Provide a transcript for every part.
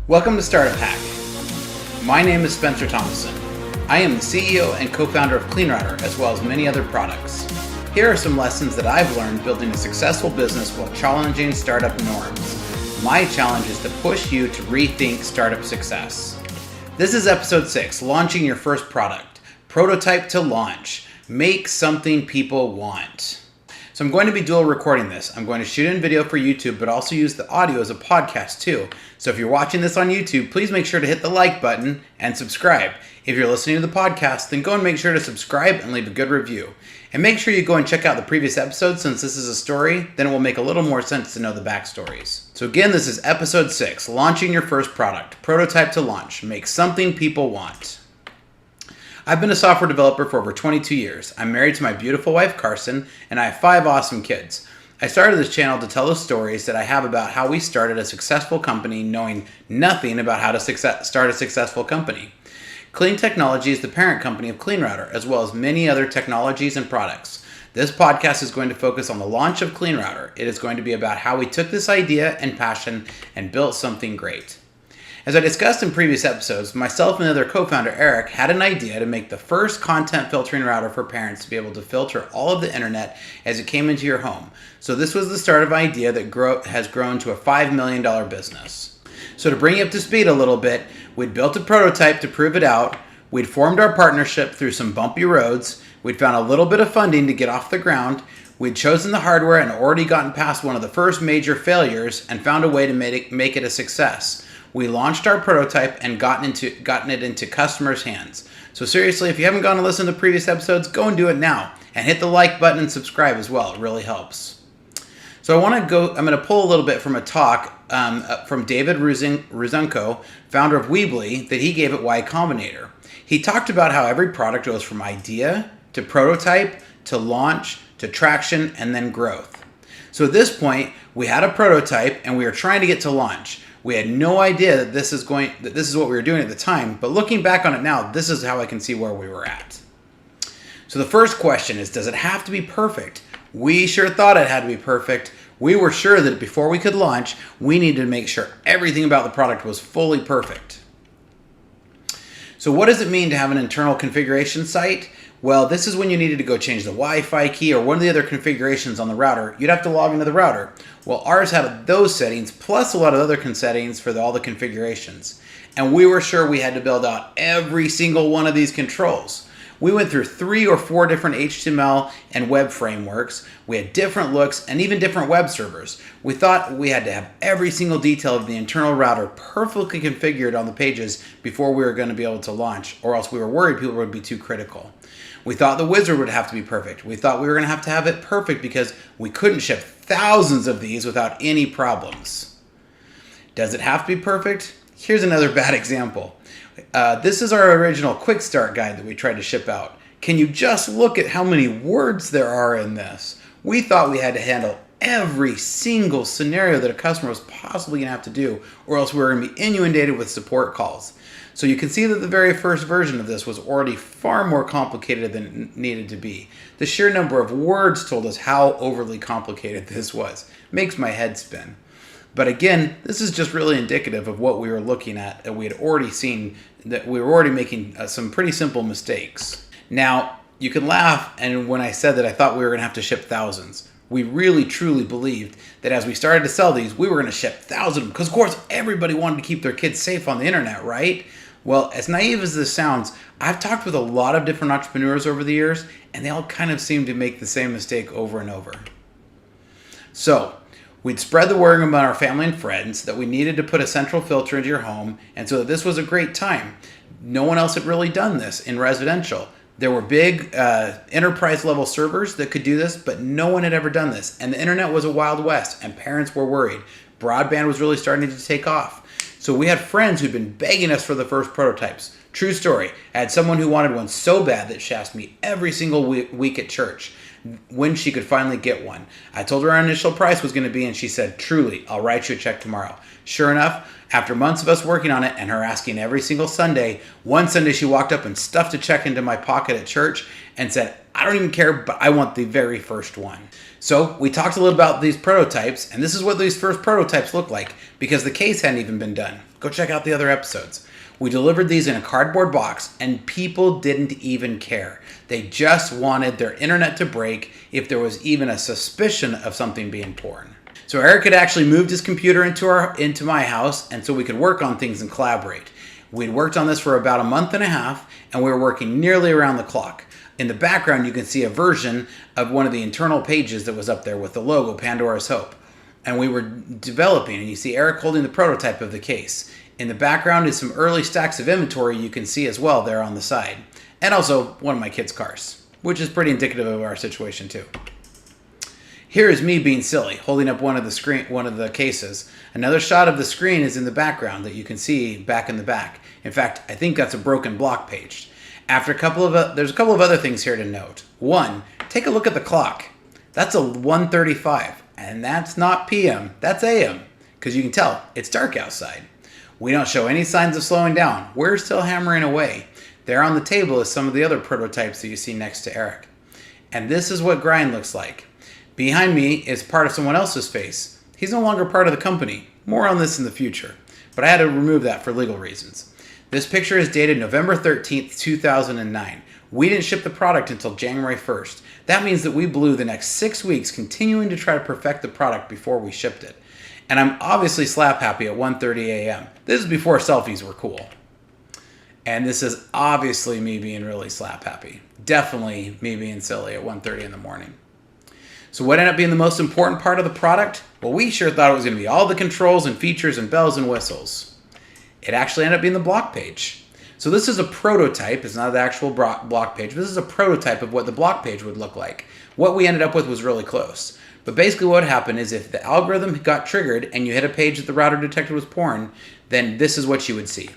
Welcome to Startup Hack. My name is Spencer Thomason. I am the CEO and co-founder of CleanRouter, as well as many other products. Here are some lessons that I've learned building a successful business while challenging startup norms. My challenge is to push you to rethink startup success. This is episode 6, launching your first product. Prototype to launch. Make something people want. So I'm going to be dual recording this. I'm going to shoot in video for YouTube, but also use the audio as a podcast too. So if you're watching this on YouTube, please make sure to hit the like button and subscribe. If you're listening to the podcast, then go and make sure to subscribe and leave a good review. And make sure you go and check out the previous episodes, since this is a story, then it will make a little more sense to know the backstories. So again, this is episode 6, launching your first product. Prototype to launch. Make something people want. I've been a software developer for over 22 years. I'm married to my beautiful wife, Carson, and I have 5 awesome kids. I started this channel to tell the stories that I have about how we started a successful company knowing nothing about how to start a successful company. Clean Technology is the parent company of CleanRouter, as well as many other technologies and products. This podcast is going to focus on the launch of CleanRouter. It is going to be about how we took this idea and passion and built something great. As I discussed in previous episodes, myself and other co-founder Eric had an idea to make the first content filtering router for parents to be able to filter all of the internet as it came into your home. So this was the start of an idea that has grown to a $5 million business. So to bring you up to speed a little bit, we'd built a prototype to prove it out, we'd formed our partnership through some bumpy roads, we'd found a little bit of funding to get off the ground, we'd chosen the hardware and already gotten past one of the first major failures and found a way to make it a success. We launched our prototype and gotten it into customers' hands. So seriously, if you haven't gone and listened to previous episodes, go and do it now. And hit the like button and subscribe as well. It really helps. So I'm going to pull a little bit from a talk from David Ruzunko, founder of Weebly, that he gave at Y Combinator. He talked about how every product goes from idea to prototype to launch to traction and then growth. So at this point, we had a prototype and we were trying to get to launch. We had no idea that this is what we were doing at the time, but looking back on it now, this is how I can see where we were at. So the first question is, does it have to be perfect? We sure thought it had to be perfect. We were sure that before we could launch, we needed to make sure everything about the product was fully perfect. So what does it mean to have an internal configuration site? Well, this is when you needed to go change the Wi-Fi key or one of the other configurations on the router. You'd have to log into the router. Well, ours had those settings plus a lot of other settings for all the configurations. And we were sure we had to build out every single one of these controls. We went through 3 or 4 different HTML and web frameworks. We had different looks and even different web servers. We thought we had to have every single detail of the internal router perfectly configured on the pages before we were going to be able to launch, or else we were worried people would be too critical. We thought the wizard would have to be perfect. We thought we were going to have it perfect because we couldn't ship thousands of these without any problems. Does it have to be perfect? Here's another bad example. This is our original quick start guide that we tried to ship out. Can you just look at how many words there are in this? We thought we had to handle every single scenario that a customer was possibly going to have to do, or else we were going to be inundated with support calls. So you can see that the very first version of this was already far more complicated than it needed to be. The sheer number of words told us how overly complicated this was. Makes my head spin. But again, this is just really indicative of what we were looking at, and we had already seen that we were already making some pretty simple mistakes. Now, you can laugh, and when I said that I thought we were going to have to ship thousands, we really truly believed that as we started to sell these, we were going to ship thousands, because of course everybody wanted to keep their kids safe on the internet, right? Well, as naive as this sounds, I've talked with a lot of different entrepreneurs over the years, and they all kind of seem to make the same mistake over and over. So, we'd spread the word among our family and friends that we needed to put a central filter into your home, and so this was a great time. No one else had really done this in residential. There were big enterprise level servers that could do this, but no one had ever done this. And the internet was a wild west, and parents were worried. Broadband was really starting to take off. So we had friends who'd been begging us for the first prototypes. True story. I had someone who wanted one so bad that she asked me every single week at church when she could finally get one. I told her our initial price was going to be, and she said, "Truly, I'll write you a check tomorrow." Sure enough, after months of us working on it and her asking every single Sunday, one Sunday she walked up and stuffed a check into my pocket at church and said, "I don't even care, but I want the very first one." So we talked a little about these prototypes, and this is what these first prototypes look like, because the case hadn't even been done. Go check out the other episodes. We delivered these in a cardboard box and people didn't even care. They just wanted their internet to break if there was even a suspicion of something being porn. So Eric had actually moved his computer into my house, and so we could work on things and collaborate. We'd worked on this for about a month and a half, and we were working nearly around the clock. In the background, you can see a version of one of the internal pages that was up there with the logo, Pandora's Hope. And we were developing, and you see Eric holding the prototype of the case. In the background is some early stacks of inventory you can see as well there on the side. And also one of my kids' cars, which is pretty indicative of our situation too. Here is me being silly, holding up one of the cases. Another shot of the screen is in the background that you can see back in the back. In fact, I think that's a broken block page. There's a couple of other things here to note. One, take a look at the clock. That's a 1:35, and that's not PM, that's AM, because you can tell it's dark outside. We don't show any signs of slowing down. We're still hammering away. There on the table is some of the other prototypes that you see next to Eric. And this is what grind looks like. Behind me is part of someone else's face. He's no longer part of the company. More on this in the future. But I had to remove that for legal reasons. This picture is dated November 13th, 2009. We didn't ship the product until January 1st. That means that we blew the next 6 weeks continuing to try to perfect the product before we shipped it. And I'm obviously slap happy at 1:30 a.m. This is before selfies were cool. And this is obviously me being really slap happy. Definitely me being silly at 1:30 in the morning. So what ended up being the most important part of the product? Well, we sure thought it was going to be all the controls and features and bells and whistles. It actually ended up being the block page. So this is a prototype. It's not the actual block page, but this is a prototype of what the block page would look like. What we ended up with was really close. But basically what happened is if the algorithm got triggered and you hit a page that the router detected was porn, then this is what you would see.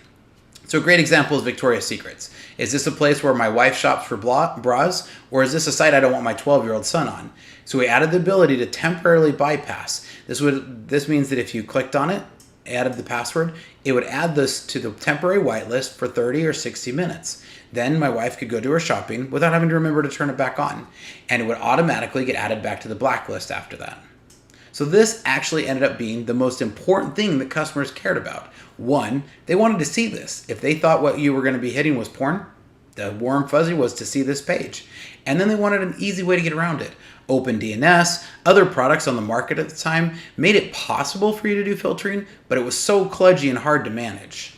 So a great example is Victoria's Secrets. Is this a place where my wife shops for bras, or is this a site I don't want my 12-year-old son on? So we added the ability to temporarily bypass. This means that if you clicked on it, added the password, it would add this to the temporary whitelist for 30 or 60 minutes. Then my wife could go do her shopping without having to remember to turn it back on, and it would automatically get added back to the blacklist after that. So this actually ended up being the most important thing that customers cared about. One, they wanted to see this. If they thought what you were going to be hitting was porn, the warm fuzzy was to see this page. And then they wanted an easy way to get around it. OpenDNS, other products on the market at the time made it possible for you to do filtering, but it was so kludgy and hard to manage.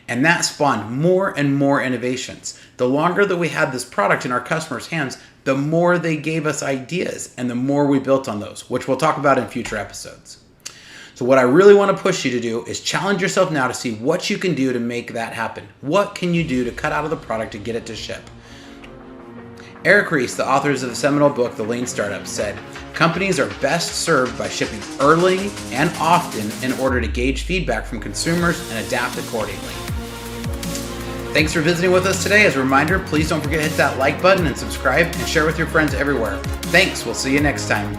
And that spawned more and more innovations. The longer that we had this product in our customers' hands, the more they gave us ideas and the more we built on those, which we'll talk about in future episodes. So what I really want to push you to do is challenge yourself now to see what you can do to make that happen. What can you do to cut out of the product to get it to ship? Eric Ries, the authors of the seminal book, The Lean Startup, said, companies are best served by shipping early and often in order to gauge feedback from consumers and adapt accordingly. Thanks for visiting with us today. As a reminder, please don't forget to hit that like button and subscribe and share with your friends everywhere. Thanks. We'll see you next time.